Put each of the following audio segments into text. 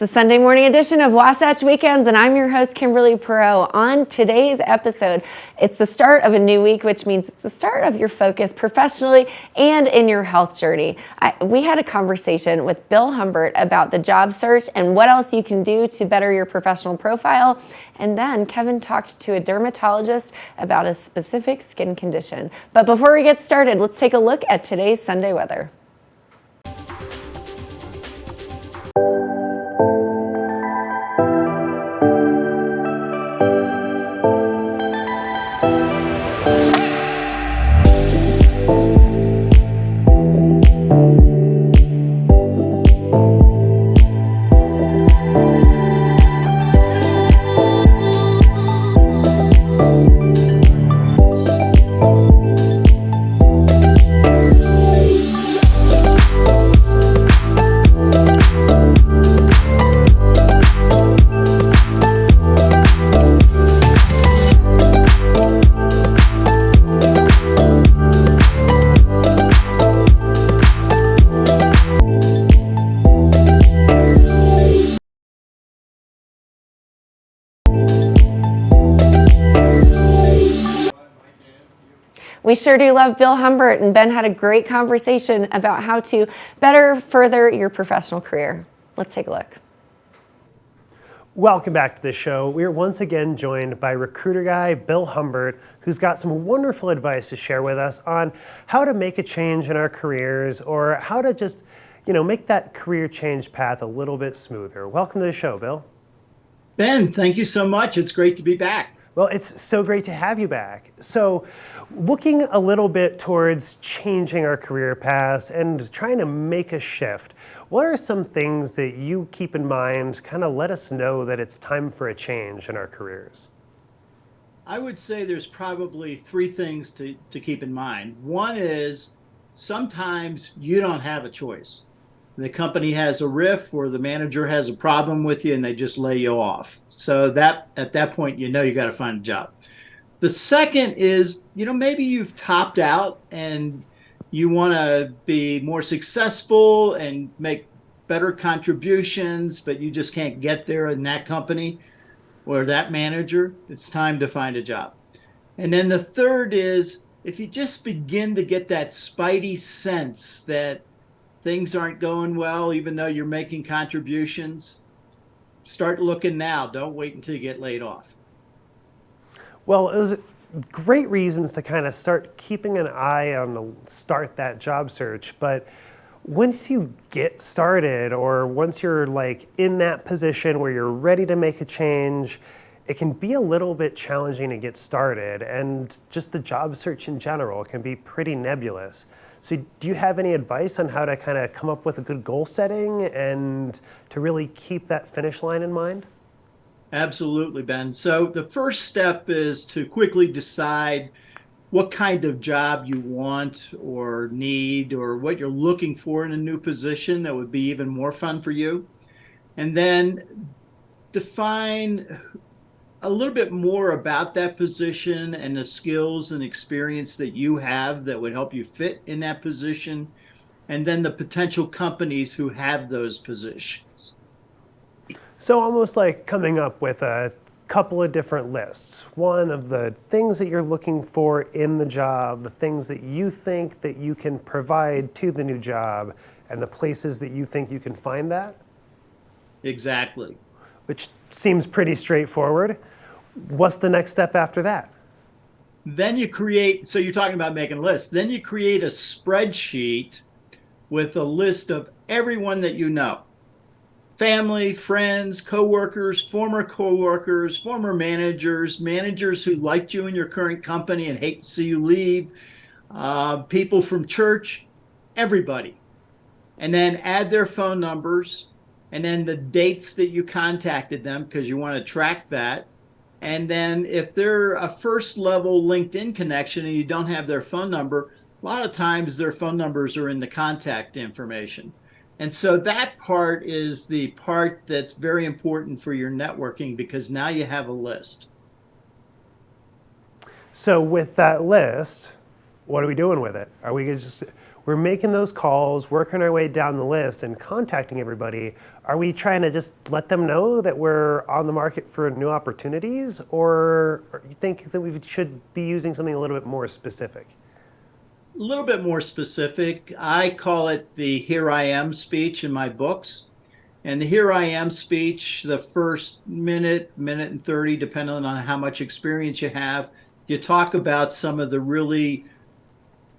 the Sunday morning edition of Wasatch Weekends, and I'm your host, Kimberly Perot. On today's episode, it's the start of a new week, which means it's the start of your focus professionally and in your health journey. We had a conversation with Bill Humbert about the job search and what else you can do to better your professional profile. And then Kevin talked to a dermatologist about a specific skin condition. But before we get started, let's take a look at today's Sunday weather. We sure do love Bill Humbert, and Ben had a great conversation about how to better further your professional career. Let's take a look. Welcome back to the show. We are once again joined by recruiter guy Bill Humbert, who's got some wonderful advice to share with us on how to make a change in our careers or how to just, make that career change path a little bit smoother. Welcome to the show, Bill. Ben, thank you so much. It's great to be back. Well, it's so great to have you back. So, looking a little bit towards changing our career paths and trying to make a shift, what are some things that you keep in mind, kind of let us know that it's time for a change in our careers? I would say there's probably three things to keep in mind. One is sometimes you don't have a choice. The company has a riff or the manager has a problem with you and they just lay you off. So that at that point, you got to find a job. The second is, maybe you've topped out and you want to be more successful and make better contributions, but you just can't get there in that company or that manager. It's time to find a job. And then the third is, if you just begin to get that spidey sense that things aren't going well, even though you're making contributions, start looking now. Don't wait until you get laid off. Well, it was great reasons to kind of start keeping an eye on start that job search. But once you get started, or once you're in that position where you're ready to make a change, it can be a little bit challenging to get started. And just the job search in general can be pretty nebulous. So do you have any advice on how to kind of come up with a good goal setting and to really keep that finish line in mind? Absolutely, Ben. So the first step is to quickly decide what kind of job you want or need or what you're looking for in a new position that would be even more fun for you. And then define a little bit more about that position and the skills and experience that you have that would help you fit in that position, and then the potential companies who have those positions. So almost like coming up with a couple of different lists. One of the things that you're looking for in the job, the things that you think that you can provide to the new job, and the places that you think you can find that? Exactly. Which seems pretty straightforward. What's the next step after that? Then you create, so you're talking about making a list. Then you create a spreadsheet with a list of everyone that you know. Family, friends, coworkers, former managers, managers who liked you in your current company and hate to see you leave, people from church, everybody. And then add their phone numbers and then the dates that you contacted them, because you want to track that. And then if they're a first level LinkedIn connection and you don't have their phone number, a lot of times their phone numbers are in the contact information. And so that part is the part that's very important for your networking, because now you have a list. So with that list, what are we doing with it? Are we just we're making those calls, working our way down the list and contacting everybody, are we trying to just let them know that we're on the market for new opportunities, or you think that we should be using something a little bit more specific? A little bit more specific. I call it the "Here I am" speech in my books. And the "Here I am" speech, the first minute, minute and 30, depending on how much experience you have, you talk about some of the really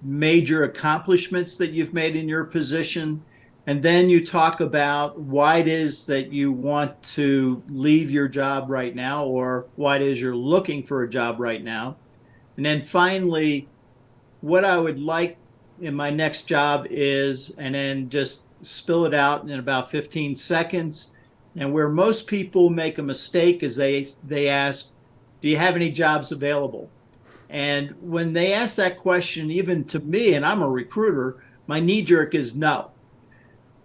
major accomplishments that you've made in your position. And then you talk about why it is that you want to leave your job right now, or why it is you're looking for a job right now. And then finally, what I would like in my next job is, and then just spill it out in about 15 seconds. And where most people make a mistake is they ask, do you have any jobs available? And when they ask that question, even to me, and I'm a recruiter, my knee jerk is no.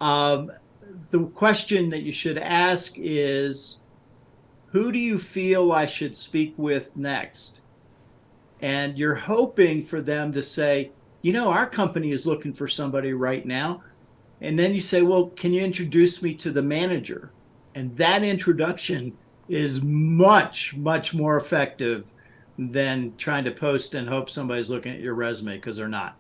The question that you should ask is, who do you feel I should speak with next? And you're hoping for them to say, our company is looking for somebody right now. And then you say, well, can you introduce me to the manager? And that introduction is much, much more effective than trying to post and hope somebody's looking at your resume, because they're not.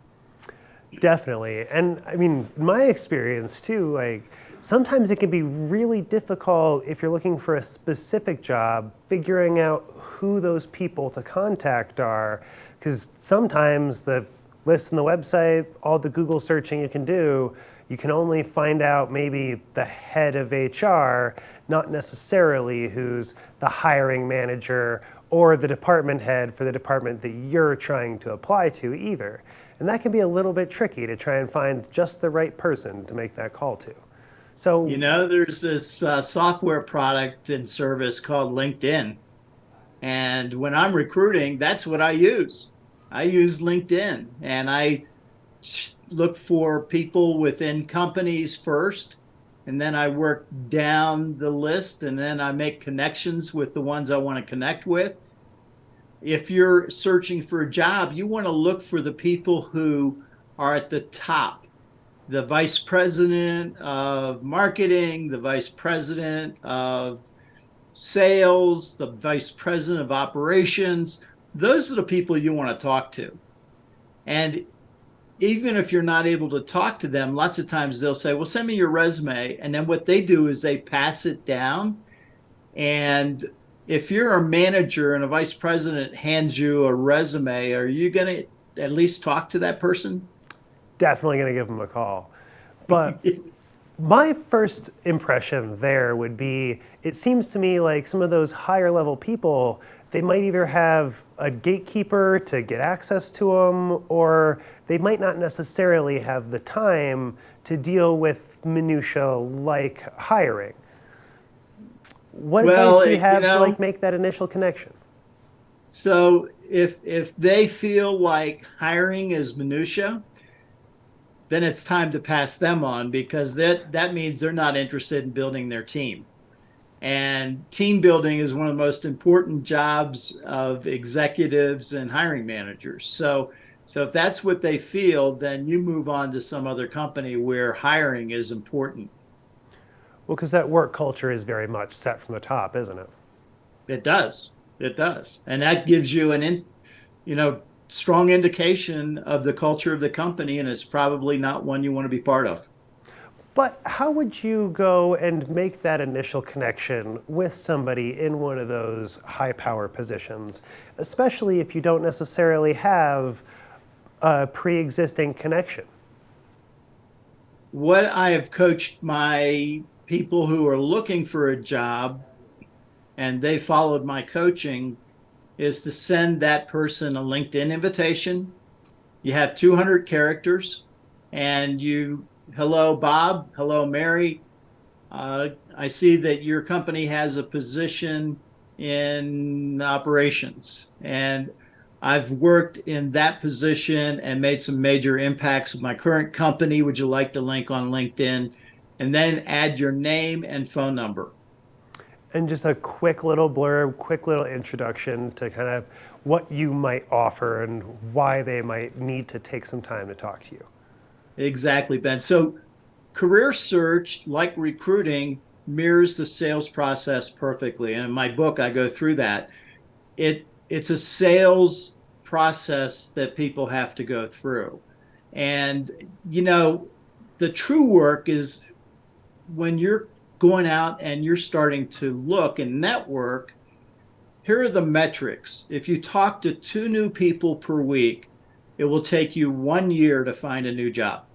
Definitely. And I mean, in my experience too, like sometimes it can be really difficult if you're looking for a specific job, figuring out who those people to contact are, because sometimes the list on the website, all the Google searching you can do, you can only find out maybe the head of HR, not necessarily who's the hiring manager or the department head for the department that you're trying to apply to either. And that can be a little bit tricky to try and find just the right person to make that call to. So, there's this software product and service called LinkedIn. And when I'm recruiting, that's what I use. I use LinkedIn, and I look for people within companies first, and then I work down the list, and then I make connections with the ones I want to connect with. If you're searching for a job, you want to look for the people who are at the top. The vice president of marketing, the vice president of sales, the vice president of operations. Those are the people you want to talk to. And even if you're not able to talk to them, lots of times they'll say, well, send me your resume. And then what they do is they pass it down. And if you're a manager and a vice president hands you a resume, are you going to at least talk to that person? Definitely going to give them a call. But my first impression there would be, it seems to me like some of those higher level people, they might either have a gatekeeper to get access to them, or they might not necessarily have the time to deal with minutia like hiring. What advice do you have to make that initial connection? So if they feel like hiring is minutia, then it's time to pass them on, because that means they're not interested in building their team. And team building is one of the most important jobs of executives and hiring managers. So if that's what they feel, then you move on to some other company where hiring is important. Well, because that work culture is very much set from the top, isn't it? It does. It does. And that gives you strong indication of the culture of the company, and it's probably not one you want to be part of. But how would you go and make that initial connection with somebody in one of those high power positions, especially if you don't necessarily have a pre-existing connection? What I have coached my people who are looking for a job, and they followed my coaching, is to send that person a LinkedIn invitation. You have 200 characters, and hello, Bob. Hello, Mary. I see that your company has a position in operations, and I've worked in that position and made some major impacts with my current company. Would you like to link on LinkedIn? And then add your name and phone number. And just a quick little blurb, quick little introduction to kind of what you might offer and why they might need to take some time to talk to you. Exactly, Ben. So career search, like recruiting, mirrors the sales process perfectly. And in my book, I go through that. It's a sales process that people have to go through. And you know, the true work is when you're going out and you're starting to look and network. Here are the metrics. If you talk to 2 new people per week, it will take you 1 year to find a new job.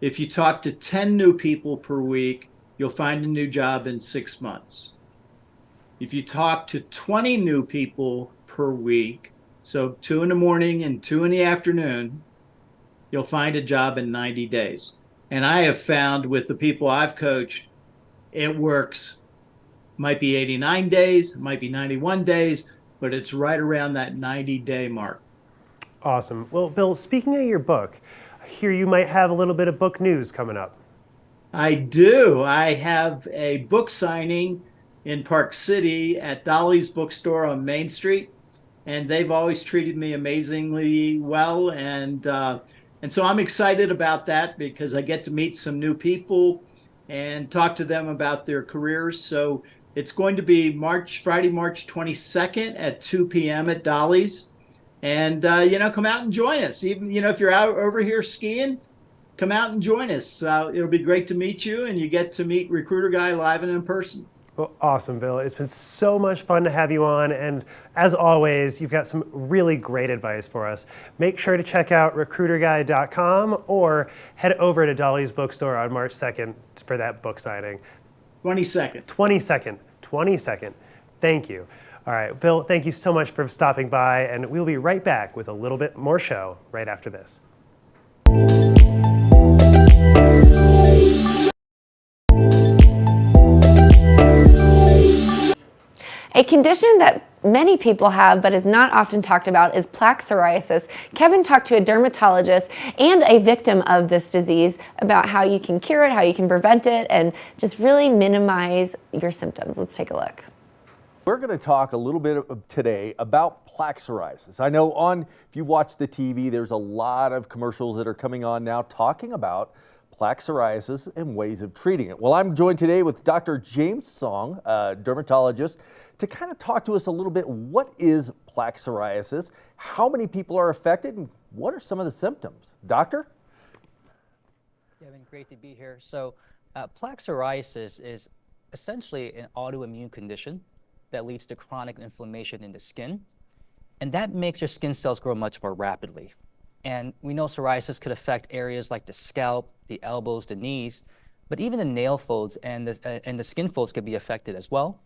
If you talk to 10 new people per week, you'll find a new job in 6 months. If you talk to 20 new people per week, so 2 in the morning and 2 in the afternoon, you'll find a job in 90 days. And I have found with the people I've coached, it works. Might be 89 days, might be 91 days, but it's right around that 90-day mark. Awesome. Well, Bill, speaking of your book, I hear you might have a little bit of book news coming up. I do. I have a book signing in Park City at Dolly's bookstore on Main Street, and they've always treated me amazingly well. And so I'm excited about that because I get to meet some new people and talk to them about their careers. So it's going to be Friday, March 22nd at 2 p.m. at Dolly's. And, come out and join us. Even, if you're out over here skiing, come out and join us. It'll be great to meet you, and you get to meet Recruiter Guy live and in person. Well, awesome, Bill. It's been so much fun to have you on. And as always, you've got some really great advice for us. Make sure to check out recruiterguy.com or head over to Dolly's bookstore on March 2nd for that book signing. 22nd. 22nd. Thank you. All right, Bill, thank you so much for stopping by. And we'll be right back with a little bit more show right after this. A condition that many people have but is not often talked about is plaque psoriasis. Kevin talked to a dermatologist and a victim of this disease about how you can cure it, how you can prevent it, and just really minimize your symptoms. Let's take a look. We're going to talk a little bit today about plaque psoriasis. I know if you watch the TV, there's a lot of commercials that are coming on now talking about plaque psoriasis and ways of treating it. Well, I'm joined today with Dr. James Song, a dermatologist, to kind of talk to us a little bit. What is plaque psoriasis? How many people are affected? And what are some of the symptoms? Doctor? Kevin, great to be here. So plaque psoriasis is essentially an autoimmune condition that leads to chronic inflammation in the skin. And that makes your skin cells grow much more rapidly. And we know psoriasis could affect areas like the scalp, the elbows, the knees, but even the nail folds and the skin folds could be affected as well.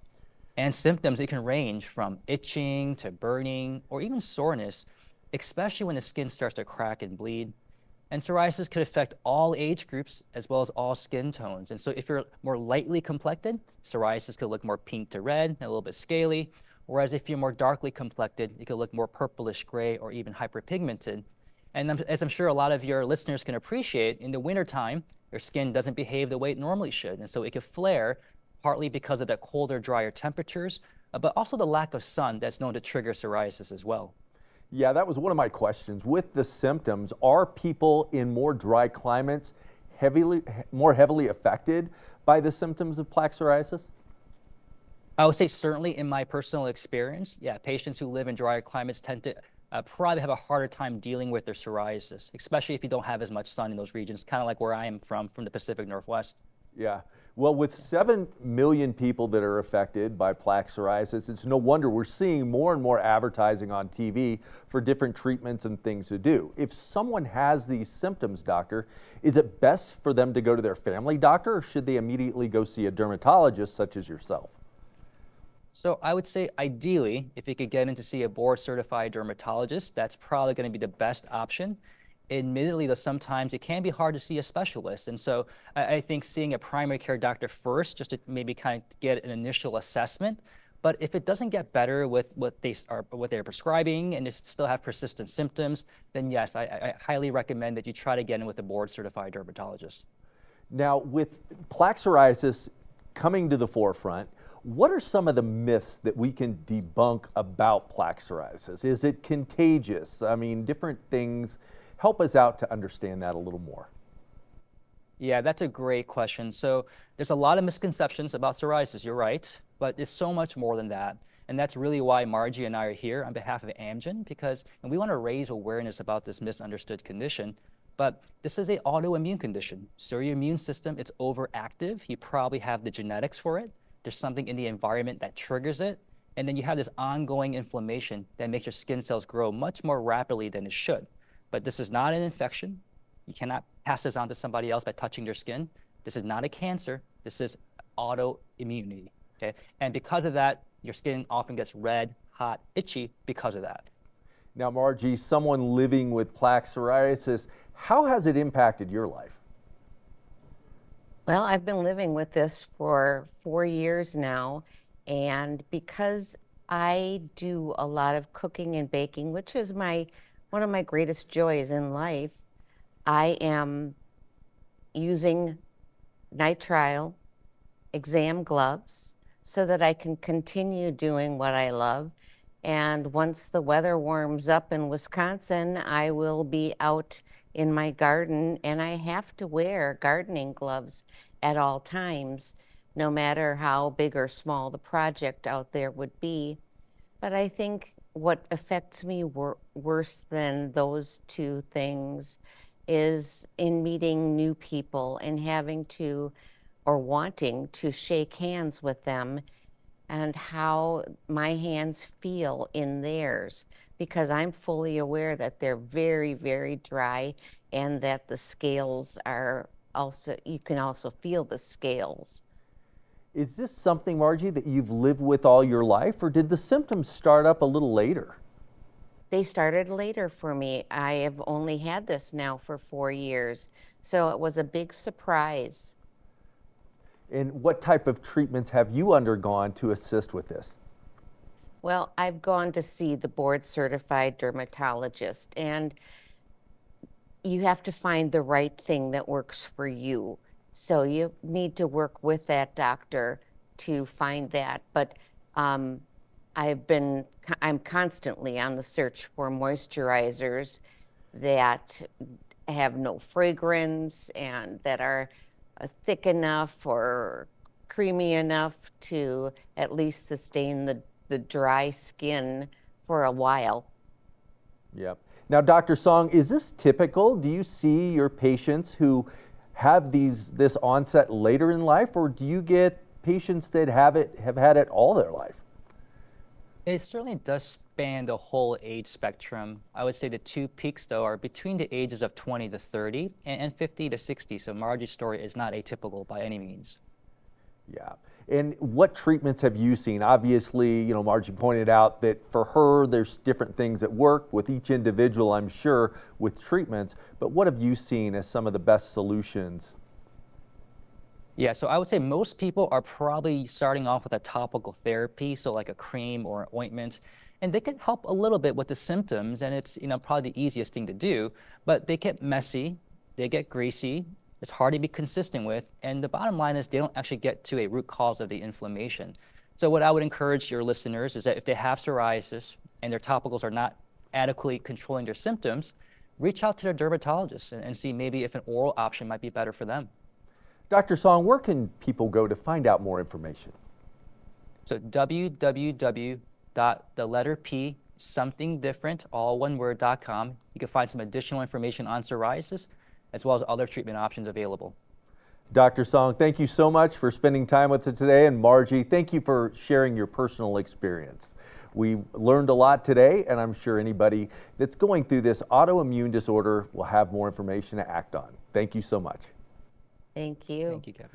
And symptoms, it can range from itching to burning or even soreness, especially when the skin starts to crack and bleed. And psoriasis could affect all age groups as well as all skin tones. And so if you're more lightly complected, psoriasis could look more pink to red, and a little bit scaly. Whereas if you're more darkly complected, it could look more purplish gray or even hyperpigmented. And as I'm sure a lot of your listeners can appreciate, in the wintertime, your skin doesn't behave the way it normally should. And so it could flare partly because of the colder, drier temperatures, but also the lack of sun that's known to trigger psoriasis as well. Yeah, that was one of my questions. With the symptoms, are people in more dry climates more heavily affected by the symptoms of plaque psoriasis? I would say certainly in my personal experience, yeah, patients who live in drier climates tend to probably have a harder time dealing with their psoriasis, especially if you don't have as much sun in those regions, kind of like where I am from the Pacific Northwest. Yeah. Well, with 7 million people that are affected by plaque psoriasis, it's no wonder we're seeing more and more advertising on TV for different treatments and things to do. If someone has these symptoms, doctor, is it best for them to go to their family doctor, or should they immediately go see a dermatologist such as yourself? So I would say ideally, if you could get in to see a board-certified dermatologist, that's probably going to be the best option. Admittedly, though, sometimes it can be hard to see a specialist. And so I think seeing a primary care doctor first, just to maybe kind of get an initial assessment. But if it doesn't get better with what they're prescribing and they still have persistent symptoms, then yes, I highly recommend that you try to get in with a board-certified dermatologist. Now, with plaque psoriasis coming to the forefront, what are some of the myths that we can debunk about plaque psoriasis? Is it contagious? I mean, different things. Help us out to understand that a little more. Yeah, that's a great question. So there's a lot of misconceptions about psoriasis, you're right, but it's so much more than that. And that's really why Margie and I are here on behalf of Amgen, because and we want to raise awareness about this misunderstood condition. But this is an autoimmune condition. So your immune system, it's overactive. You probably have the genetics for it. There's something in the environment that triggers it. And then you have this ongoing inflammation that makes your skin cells grow much more rapidly than it should. But this is not an infection. You cannot pass this on to somebody else by touching their skin. This is not a cancer. This is autoimmunity. Okay? And because of that, your skin often gets red, hot, itchy because of that. Now, Margie, someone living with plaque psoriasis, how has it impacted your life? Well, I've been living with this for 4 years now, and because I do a lot of cooking and baking, which is one of my greatest joys in life, I am using nitrile exam gloves so that I can continue doing what I love. And once the weather warms up in Wisconsin, I will be out in my garden, and I have to wear gardening gloves at all times, no matter how big or small the project out there would be. But I think what affects me worse than those two things is in meeting new people and having to or wanting to shake hands with them, and how my hands feel in theirs, because I'm fully aware that they're very, very dry, and that the scales are also, you can also feel the scales. Is this something, Margie, that you've lived with all your life, or did the symptoms start up a little later? They started later for me. I have only had this now for 4 years, so it was a big surprise. And what type of treatments have you undergone to assist with this? Well, I've gone to see the board-certified dermatologist, and you have to find the right thing that works for you. So you need to work with that doctor to find that. But I'm constantly on the search for moisturizers that have no fragrance and that are thick enough or creamy enough to at least sustain the dry skin for a while. Yep. Now, Dr. Song, is this typical? Do you see your patients who have this onset later in life, or do you get patients that have had it all their life? It certainly does span the whole age spectrum. I would say the two peaks, though, are between the ages of 20 to 30 and 50 to 60. So Margie's story is not atypical by any means. Yeah. And what treatments have you seen? Obviously, Margie pointed out that for her, there's different things that work with each individual, I'm sure, with treatments. But what have you seen as some of the best solutions? Yeah, so I would say most people are probably starting off with a topical therapy, so like a cream or an ointment, and they can help a little bit with the symptoms, and it's probably the easiest thing to do, but they get messy, they get greasy, it's hard to be consistent with, and the bottom line is they don't actually get to a root cause of the inflammation. So what I would encourage your listeners is that if they have psoriasis and their topicals are not adequately controlling their symptoms, reach out to their dermatologist and see maybe if an oral option might be better for them. Dr. Song, where can people go to find out more information? So www.somethingdifferent, all one word.com. You can find some additional information on psoriasis as well as other treatment options available. Dr. Song, thank you so much for spending time with us today. And Margie, thank you for sharing your personal experience. We learned a lot today, and I'm sure anybody that's going through this autoimmune disorder will have more information to act on. Thank you so much. Thank you. Thank you, Kevin.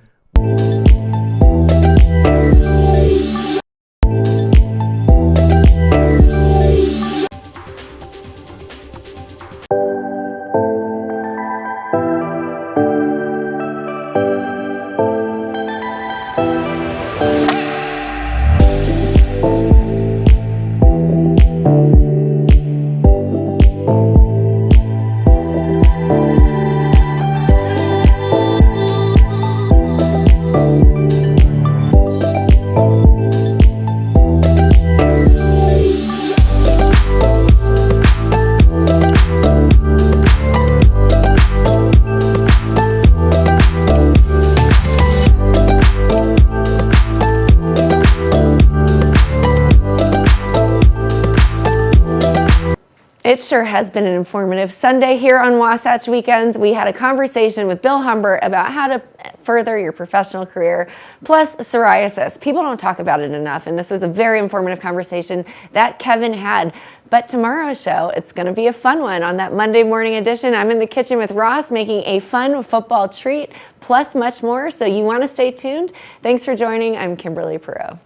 It sure has been an informative Sunday here on Wasatch Weekends. We had a conversation with Bill Humbert about how to further your professional career, plus psoriasis. People don't talk about it enough, and this was a very informative conversation that Kevin had. But tomorrow's show, it's going to be a fun one. On that Monday morning edition, I'm in the kitchen with Ross making a fun football treat, plus much more, so you want to stay tuned. Thanks for joining. I'm Kimberly Perot.